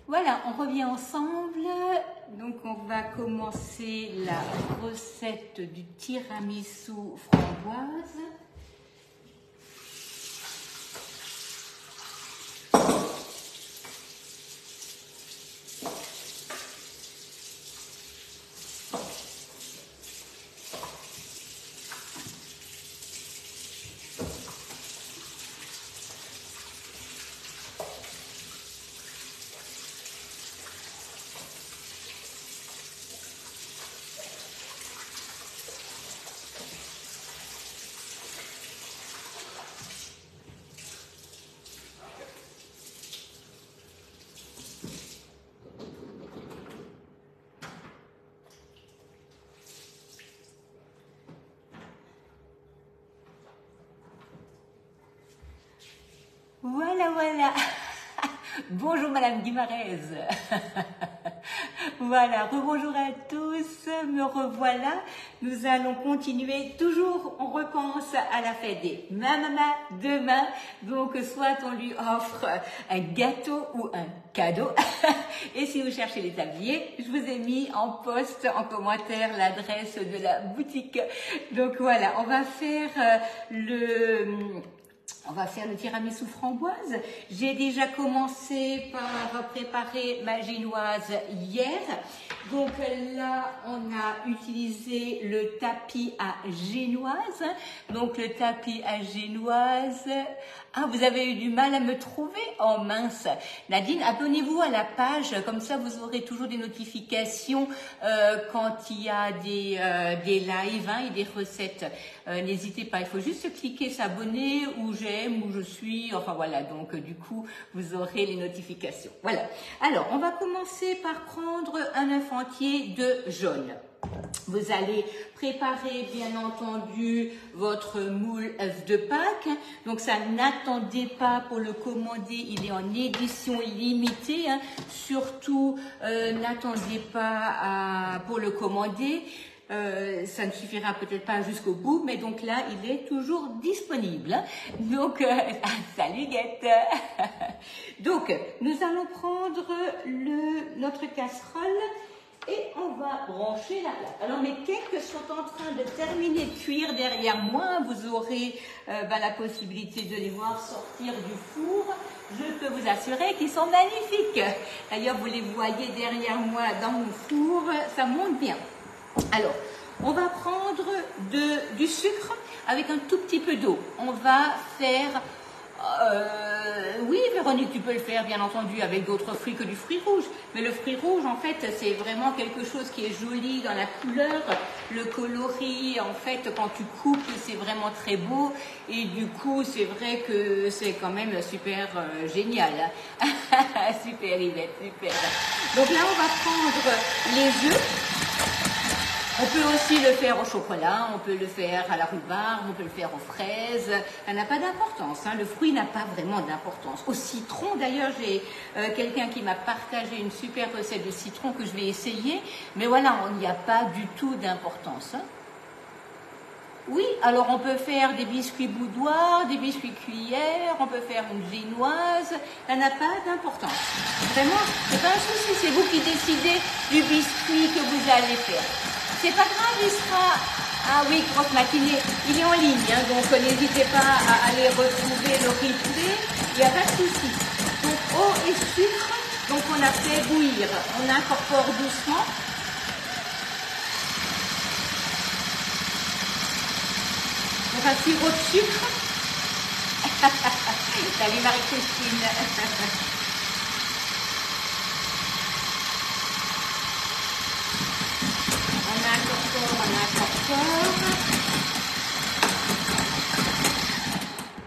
Voilà, on revient ensemble. Donc, on va commencer la recette du tiramisu framboise. Voilà. Bonjour Madame Guimarães. Voilà, rebonjour à tous, me revoilà. Nous allons continuer, toujours on repense à la fête des mamans demain. Donc soit on lui offre un gâteau ou un cadeau. Et si vous cherchez les tabliers, je vous ai mis en post, en commentaire, l'adresse de la boutique. Donc voilà, on va faire le tiramisu framboise. J'ai déjà commencé par préparer ma génoise hier. Donc là, on a utilisé le tapis à génoise. Donc le tapis à génoise. Ah, vous avez eu du mal à me trouver? Oh mince. Nadine, abonnez-vous à la page. Comme ça, vous aurez toujours des notifications quand il y a des lives et des recettes. N'hésitez pas, il faut juste cliquer s'abonner ou j'aime ou je suis, enfin voilà, donc du coup vous aurez les notifications. Voilà, alors on va commencer par prendre un œuf entier de jaune. Vous allez préparer bien entendu votre moule œuf de Pâques. Donc ça, n'attendez pas pour le commander, il est en édition limitée. Surtout, n'attendez pas pour le commander. Ça ne suffira peut-être pas jusqu'au bout, mais donc là, il est toujours disponible. Donc, salut Guette. Donc, nous allons prendre notre casserole et on va brancher la plaque. Alors, mes cakes sont en train de terminer de cuire derrière moi. Vous aurez la possibilité de les voir sortir du four. Je peux vous assurer qu'ils sont magnifiques. D'ailleurs, vous les voyez derrière moi dans mon four. Ça monte bien. Alors, on va prendre du sucre avec un tout petit peu d'eau. On va faire... oui, Véronique, tu peux le faire, bien entendu, avec d'autres fruits que du fruit rouge. Mais le fruit rouge, en fait, c'est vraiment quelque chose qui est joli dans la couleur. Le coloris, en fait, quand tu coupes, c'est vraiment très beau. Et du coup, c'est vrai que c'est quand même super génial. Super, Yvette, super. Donc là, on va prendre les œufs. On peut aussi le faire au chocolat, on peut le faire à la rhubarbe, on peut le faire aux fraises. Ça n'a pas d'importance, le fruit n'a pas vraiment d'importance. Au citron, d'ailleurs, j'ai quelqu'un qui m'a partagé une super recette de citron que je vais essayer. Mais voilà, il n'y a pas du tout d'importance. Oui, alors on peut faire des biscuits boudoirs, des biscuits cuillères, on peut faire une génoise. Ça n'a pas d'importance. Vraiment, c'est pas un souci, c'est vous qui décidez du biscuit que vous allez faire. C'est pas grave, il sera... Ah oui, grosse matinée, il est en ligne, donc n'hésitez pas à aller retrouver le replay, il n'y a pas de souci. Donc eau et sucre, donc on a fait bouillir, on incorpore doucement. Donc un sirop de sucre. Salut Marie-Christine.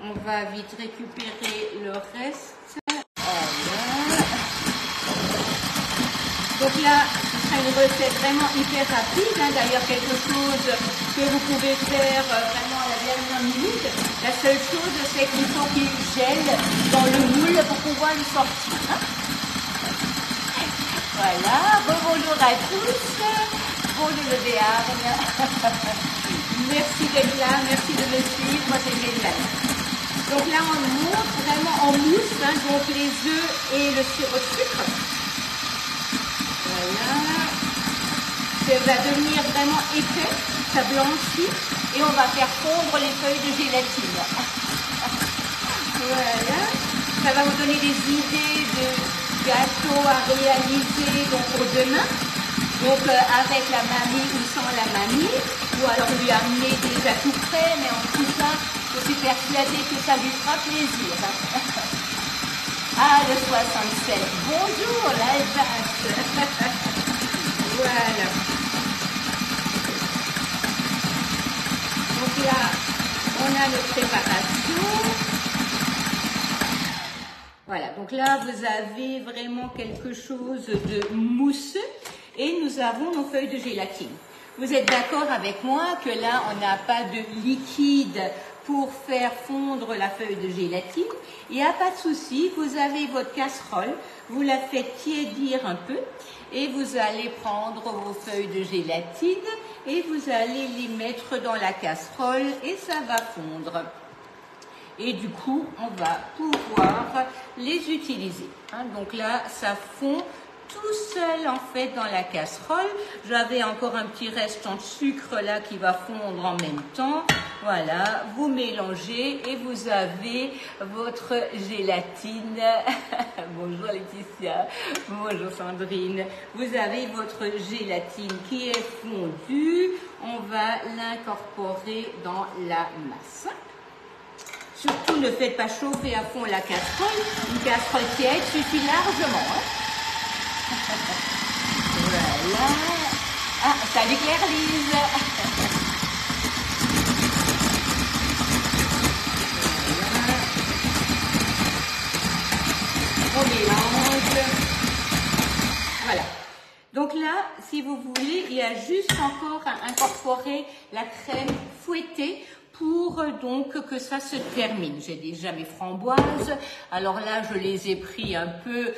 On va vite récupérer le reste. Voilà. Donc là, ce sera une recette vraiment hyper rapide. D'ailleurs, quelque chose que vous pouvez faire vraiment à la dernière minute. La seule chose, c'est qu'il faut qu'il gèle dans le moule pour pouvoir le sortir. Voilà, bonjour à tous. Bonjour le Béarn. Merci d'être là, merci de me suivre, moi c'est génial. Donc là on monte vraiment en mousse, donc les œufs et le sirop de sucre. Voilà. Ça va devenir vraiment épais, ça blanchit et on va faire fondre les feuilles de gélatine. Voilà. Ça va vous donner des idées de gâteaux à réaliser donc pour demain. Donc avec la mamie ou sans la mamie, ou alors lui amener déjà tout prêt, mais en tout cas, je suis persuadée que ça lui fera plaisir. Ah, le 67. Bonjour, l'Alsace. Voilà. Donc là, on a notre préparation. Voilà, donc là, vous avez vraiment quelque chose de mousseux et nous avons nos feuilles de gélatine. Vous êtes d'accord avec moi que là, on n'a pas de liquide pour faire fondre la feuille de gélatine. Il n'y a pas de souci, vous avez votre casserole, vous la faites tiédir un peu et vous allez prendre vos feuilles de gélatine et vous allez les mettre dans la casserole et ça va fondre. Et du coup, on va pouvoir les utiliser. Donc là, ça fond tout seul en fait dans la casserole. J'avais encore un petit restant de sucre là qui va fondre en même temps. Voilà, vous mélangez et vous avez votre gélatine. Bonjour Laetitia, bonjour Sandrine. Vous avez votre gélatine qui est fondue. On va l'incorporer dans la masse. Surtout, ne faites pas chauffer à fond la casserole. Une casserole tiède suffit largement. Voilà. Ah, salut Claire-Lise. On mélange. Voilà. Donc là, si vous voulez, il y a juste encore à incorporer la crème fouettée pour donc que ça se termine. J'ai déjà mes framboises. Alors là, je les ai pris un peu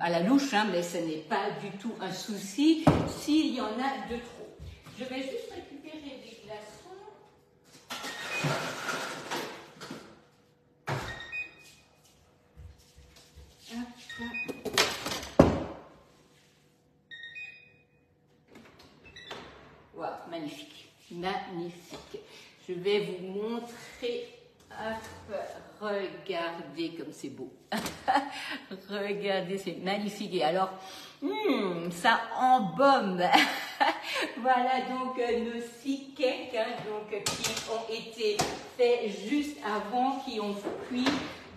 à la louche, mais ce n'est pas du tout un souci s'il y en a de trop. Je vais juste récupérer des glaçons. Wow, magnifique, magnifique. Je vais vous montrer. Hop, regardez comme c'est beau. Regardez, c'est magnifique. Et alors, ça embaume. Voilà donc nos 6 cakes qui ont été faits juste avant, qui ont cuit.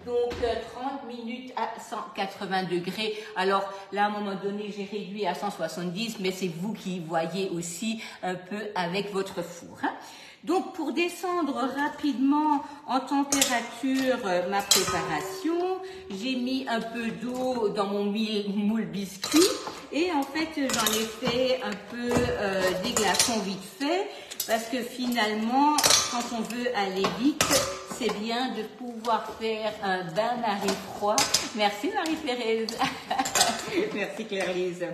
Donc 30 minutes à 180 degrés. Alors là, à un moment donné, j'ai réduit à 170, mais c'est vous qui voyez aussi un peu avec votre four. Donc pour descendre rapidement en température ma préparation, j'ai mis un peu d'eau dans mon moule biscuit et en fait j'en ai fait un peu des glaçons vite fait parce que finalement quand on veut aller vite, c'est bien de pouvoir faire un bain-marie froid. Merci Marie-Thérèse. Merci Claire-Lise.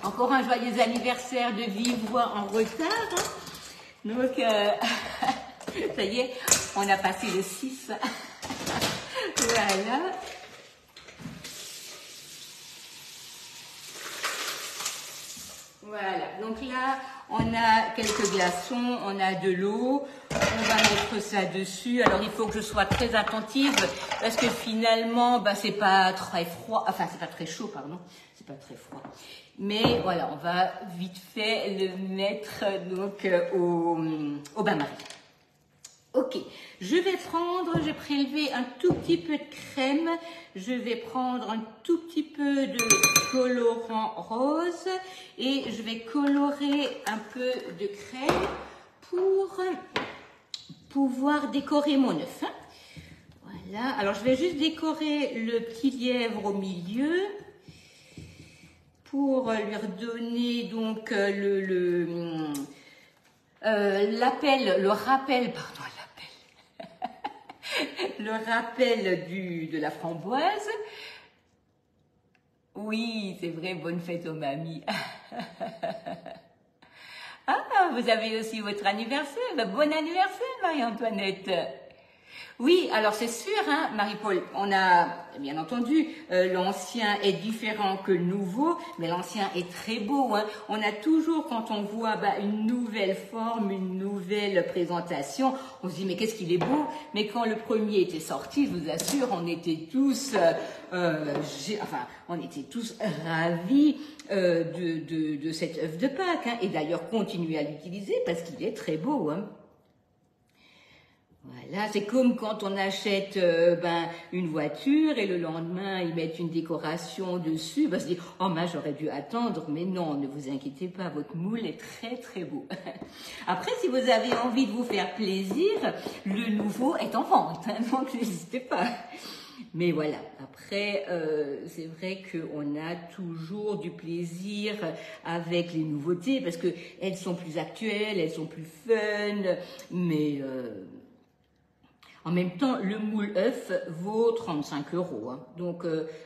Encore un joyeux anniversaire de vive voix en retard. Donc, ça y est, on a passé le 6. Voilà. Voilà, donc là, on a quelques glaçons, on a de l'eau, on va mettre ça dessus. Alors, il faut que je sois très attentive parce que finalement, c'est pas très froid, enfin, c'est pas très chaud, pardon, c'est pas très froid. Mais voilà, on va vite fait le mettre donc au bain-marie. Ok, je vais prélever un tout petit peu de crème, je vais prendre un tout petit peu de colorant rose et je vais colorer un peu de crème pour pouvoir décorer mon œuf. Voilà, alors je vais juste décorer le petit lièvre au milieu pour lui redonner donc le rappel de la framboise. Oui, c'est vrai, bonne fête aux mamies. Ah, vous avez aussi votre anniversaire. Bon anniversaire, Marie-Antoinette. Oui, alors c'est sûr, hein, Marie-Paul, on a, bien entendu, l'ancien est différent que le nouveau, mais l'ancien est très beau. Hein. On a toujours, quand on voit une nouvelle forme, une nouvelle présentation, on se dit, mais qu'est-ce qu'il est beau. Mais quand le premier était sorti, je vous assure, on était tous, on était tous ravis de cet œuf de Pâques. Hein. Et d'ailleurs, continuez à l'utiliser parce qu'il est très beau. Hein. Voilà, c'est comme quand on achète une voiture et le lendemain ils mettent une décoration dessus, on se dit oh mince j'aurais dû attendre, mais non, ne vous inquiétez pas, votre moule est très très beau. Après si vous avez envie de vous faire plaisir, le nouveau est en vente, hein, donc n'hésitez pas. Mais voilà, après, c'est vrai qu'on a toujours du plaisir avec les nouveautés parce qu'elles sont plus actuelles, elles sont plus fun, mais en même temps, le moule œuf vaut 35 €. Hein. Donc,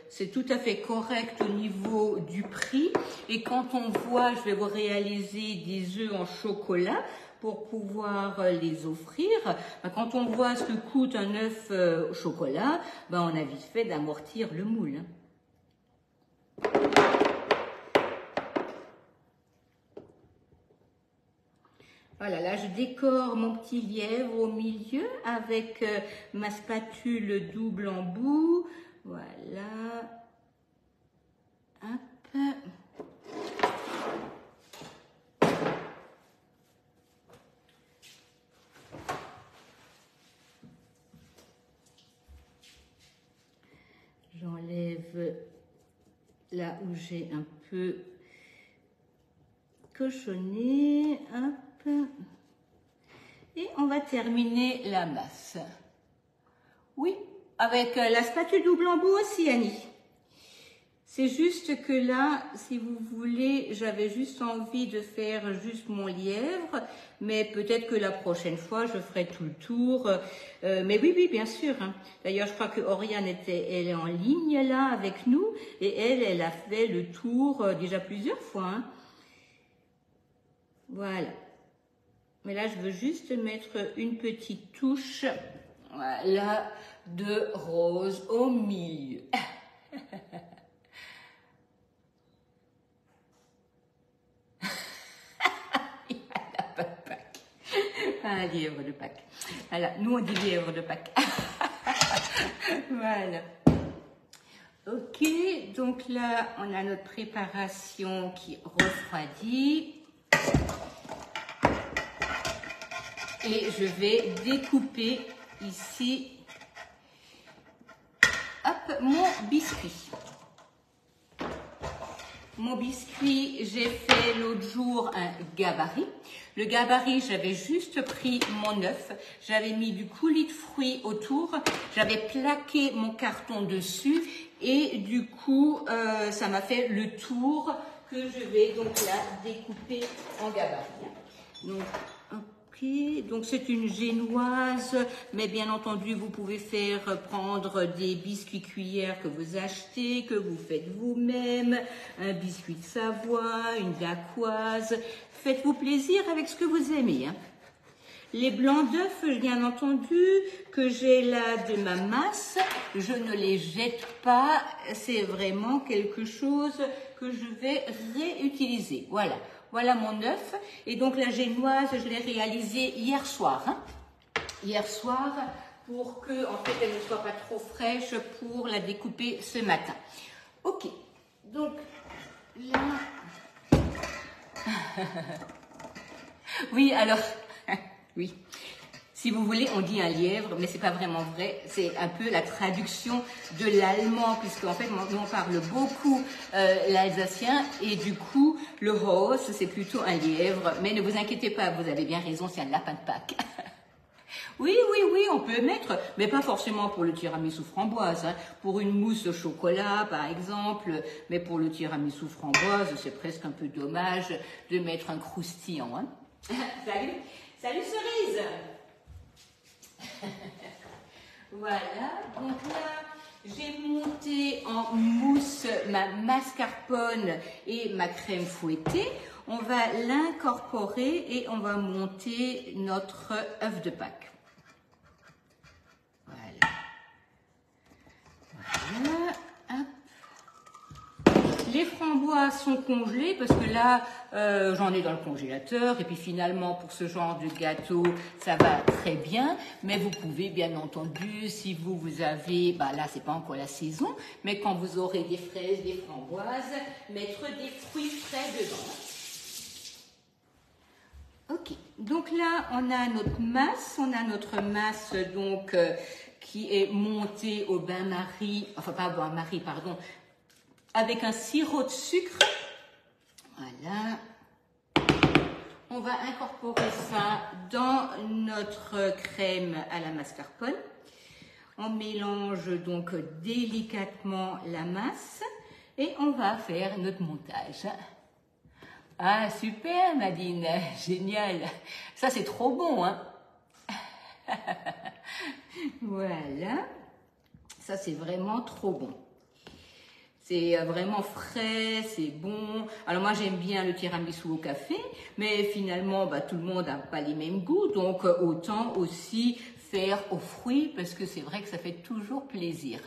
c'est tout à fait correct au niveau du prix. Et quand on voit, je vais vous réaliser des œufs en chocolat pour pouvoir les offrir. Quand on voit ce que coûte un œuf au chocolat, on a vite fait d'amortir le moule. Hein. Voilà, là je décore mon petit lièvre au milieu avec ma spatule double embout. Voilà. Hop. J'enlève là où j'ai un peu cochonné. Hop. Et on va terminer la masse. Oui, avec la spatule double embout aussi, Annie. C'est juste que là, si vous voulez, j'avais juste envie de faire juste mon lièvre, mais peut-être que la prochaine fois, je ferai tout le tour. Mais oui, bien sûr. Hein. D'ailleurs, je crois que Oriane elle est en ligne là avec nous, et elle a fait le tour déjà plusieurs fois. Hein. Voilà. Mais là, je veux juste mettre une petite touche, voilà, de rose au milieu. Il n'y a pas de Pâques. Un lièvre de Pâques. Voilà, nous on dit lièvre de Pâques. Voilà. Ok, donc là, on a notre préparation qui refroidit. Et je vais découper ici mon biscuit. Mon biscuit, j'ai fait l'autre jour un gabarit. Le gabarit, j'avais juste pris mon œuf, j'avais mis du coulis de fruits autour, j'avais plaqué mon carton dessus et du coup, ça m'a fait le tour que je vais donc là découper en gabarit. Donc, donc c'est une génoise, mais bien entendu vous pouvez prendre des biscuits cuillères que vous achetez, que vous faites vous-même, un biscuit de Savoie, une dacquoise, faites-vous plaisir avec ce que vous aimez. Hein. Les blancs d'œufs, bien entendu, que j'ai là de ma masse, je ne les jette pas, c'est vraiment quelque chose que je vais réutiliser. Voilà. Voilà mon œuf. Et donc la génoise, je l'ai réalisée hier soir. Hein. Hier soir, pour que en fait, elle ne soit pas trop fraîche pour la découper ce matin. Ok. Donc là... Oui, alors... oui. Si vous voulez, on dit un lièvre, mais c'est pas vraiment vrai. C'est un peu la traduction de l'allemand, puisqu'en fait, nous on parle beaucoup l'alsacien, et du coup, le rose, c'est plutôt un lièvre. Mais ne vous inquiétez pas, vous avez bien raison, c'est un lapin de Pâques. Oui, on peut mettre, mais pas forcément pour le tiramisu framboise. Hein. Pour une mousse au chocolat, par exemple, mais pour le tiramisu framboise, c'est presque un peu dommage de mettre un croustillant. Hein. Salut cerise. Voilà, donc là, j'ai monté en mousse ma mascarpone et ma crème fouettée. On va l'incorporer et on va monter notre œuf de Pâques. Voilà, hop. Les framboises sont congelées parce que là, j'en ai dans le congélateur. Et puis finalement, pour ce genre de gâteau, ça va très bien. Mais vous pouvez, bien entendu, si vous avez, bah là, c'est pas encore la saison, mais quand vous aurez des fraises, des framboises, mettre des fruits frais dedans. Ok, donc là, on a notre masse. On a notre masse, donc, qui est montée au bain-marie, enfin pas au bain-marie, pardon, avec un sirop de sucre. Voilà. On va incorporer ça dans notre crème à la mascarpone. On mélange donc délicatement la masse et on va faire notre montage. Ah, super Nadine, génial. Ça c'est trop bon, hein. Voilà. Ça c'est vraiment trop bon. C'est vraiment frais, c'est bon. Alors moi j'aime bien le tiramisu au café, mais finalement bah, tout le monde n'a pas les mêmes goûts, donc autant aussi faire aux fruits parce que c'est vrai que ça fait toujours plaisir.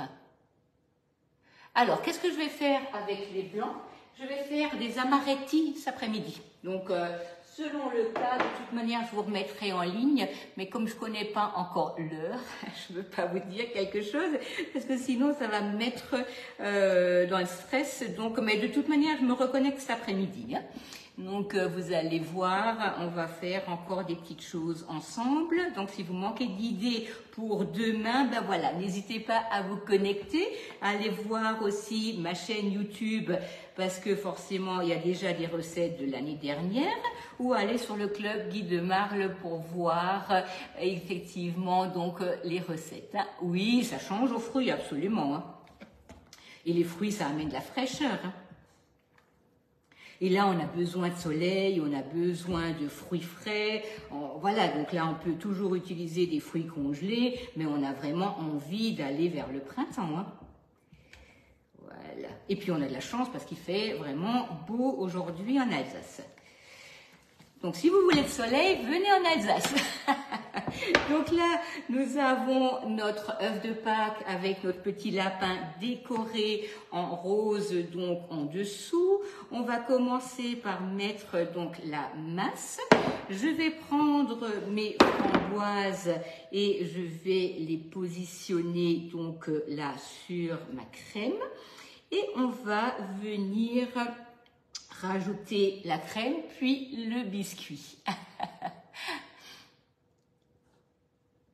Alors qu'est-ce que je vais faire avec les blancs? Je vais faire des amaretti cet après-midi. Donc selon le cas, de toute manière, je vous remettrai en ligne, mais comme je ne connais pas encore l'heure, je ne veux pas vous dire quelque chose, parce que sinon, ça va me mettre dans le stress. Donc, mais de toute manière, je me reconnecte cet après-midi. Hein. Donc, vous allez voir, on va faire encore des petites choses ensemble. Donc, si vous manquez d'idées pour demain, ben voilà, n'hésitez pas à vous connecter. Allez voir aussi ma chaîne YouTube, parce que forcément, il y a déjà des recettes de l'année dernière, ou aller sur le club Guy de Marle pour voir effectivement donc les recettes. Hein. Oui, ça change aux fruits, absolument. Hein. Et les fruits, ça amène de la fraîcheur. Hein. Et là, on a besoin de soleil, on a besoin de fruits frais. Voilà, donc là, on peut toujours utiliser des fruits congelés, mais on a vraiment envie d'aller vers le printemps. Hein. Voilà. Et puis, on a de la chance parce qu'il fait vraiment beau aujourd'hui en Alsace. Donc, si vous voulez le soleil, venez en Alsace. Donc là, nous avons notre œuf de Pâques avec notre petit lapin décoré en rose, donc en dessous. On va commencer par mettre donc la masse. Je vais prendre mes framboises et je vais les positionner donc là sur ma crème. Et on va venir rajouter la crème, puis le biscuit.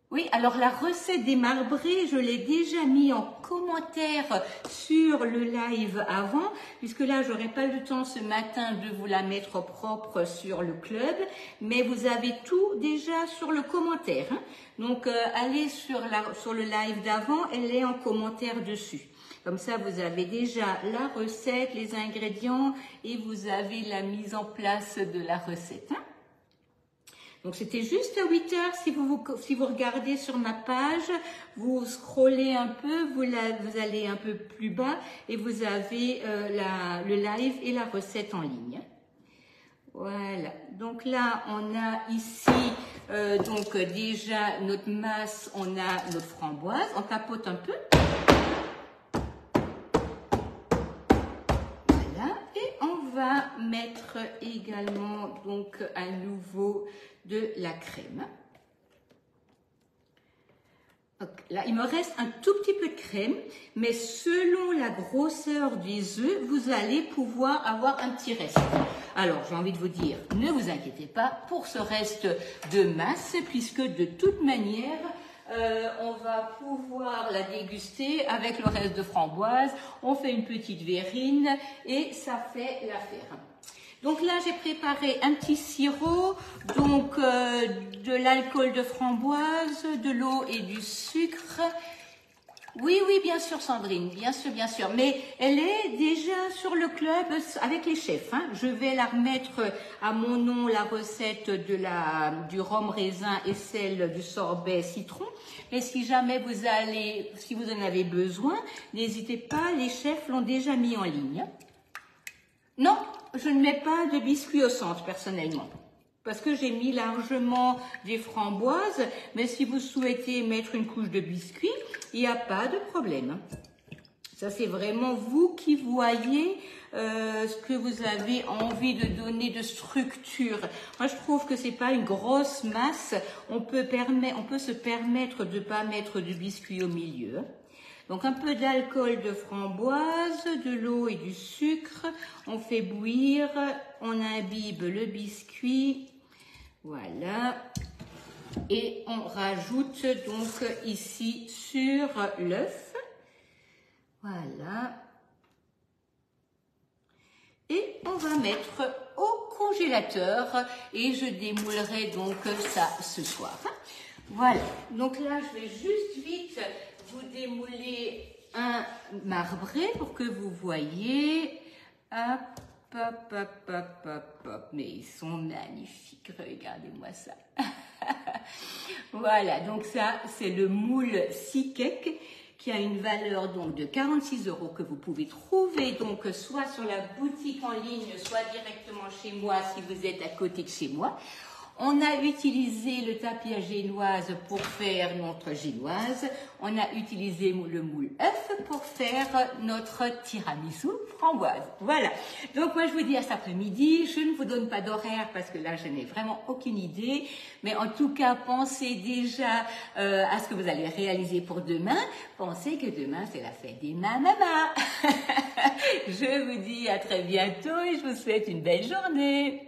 Oui, alors la recette des marbrés, je l'ai déjà mis en commentaire sur le live avant, puisque là, j'aurais pas le temps ce matin de vous la mettre propre sur le club, mais vous avez tout déjà sur le commentaire. Hein. Donc, allez sur le live d'avant, elle est en commentaire dessus. Comme ça, vous avez déjà la recette, les ingrédients et vous avez la mise en place de la recette. Hein. Donc, c'était juste à 8 heures. Si vous regardez sur ma page, vous scrollez un peu, vous allez un peu plus bas et vous avez le live et la recette en ligne. Voilà. Donc là, on a ici donc déjà notre masse, on a notre framboise. On tapote un peu. Va mettre également donc à nouveau de la crème. Okay. Là, il me reste un tout petit peu de crème, mais selon la grosseur des œufs, vous allez pouvoir avoir un petit reste. Alors, j'ai envie de vous dire, ne vous inquiétez pas pour ce reste de masse, puisque de toute manière, on va pouvoir la déguster avec le reste de framboise. On fait une petite verrine et ça fait l'affaire. Donc là, j'ai préparé un petit sirop, donc de l'alcool de framboise, de l'eau et du sucre. Oui, oui, bien sûr, Sandrine, bien sûr, bien sûr. Mais elle est déjà sur le club avec les chefs. Hein. Je vais la remettre à mon nom, la recette du rhum raisin et celle du sorbet citron. Mais si jamais si vous en avez besoin, n'hésitez pas, les chefs l'ont déjà mis en ligne. Non, je ne mets pas de biscuits au centre, personnellement. Parce que j'ai mis largement des framboises, mais si vous souhaitez mettre une couche de biscuits, il n'y a pas de problème. Ça, c'est vraiment vous qui voyez ce que vous avez envie de donner de structure. Moi, je trouve que c'est pas une grosse masse. On peut se permettre de pas mettre du biscuit au milieu. Donc, un peu d'alcool de framboise, de l'eau et du sucre. On fait bouillir, on imbibe le biscuit. Voilà. Et on rajoute donc ici sur l'œuf. Voilà. Et on va mettre au congélateur et je démoulerai donc ça ce soir. Voilà. Donc là, je vais juste vite vous démouler un marbré pour que vous voyez. Hop, hop, hop, hop, hop, hop. Mais ils sont magnifiques. Regardez-moi ça. Voilà. Donc ça, c'est le moule Sikek, qui a une valeur donc de 46 € que vous pouvez trouver donc soit sur la boutique en ligne, soit directement chez moi si vous êtes à côté de chez moi. On a utilisé le tapis à génoise pour faire notre génoise. On a utilisé le moule œuf pour faire notre tiramisu framboise. Voilà. Donc moi je vous dis à cet après-midi. Je ne vous donne pas d'horaire parce que là je n'ai vraiment aucune idée. Mais en tout cas pensez déjà à ce que vous allez réaliser pour demain. Pensez que demain c'est la fête des mamas. Je vous dis à très bientôt et je vous souhaite une belle journée.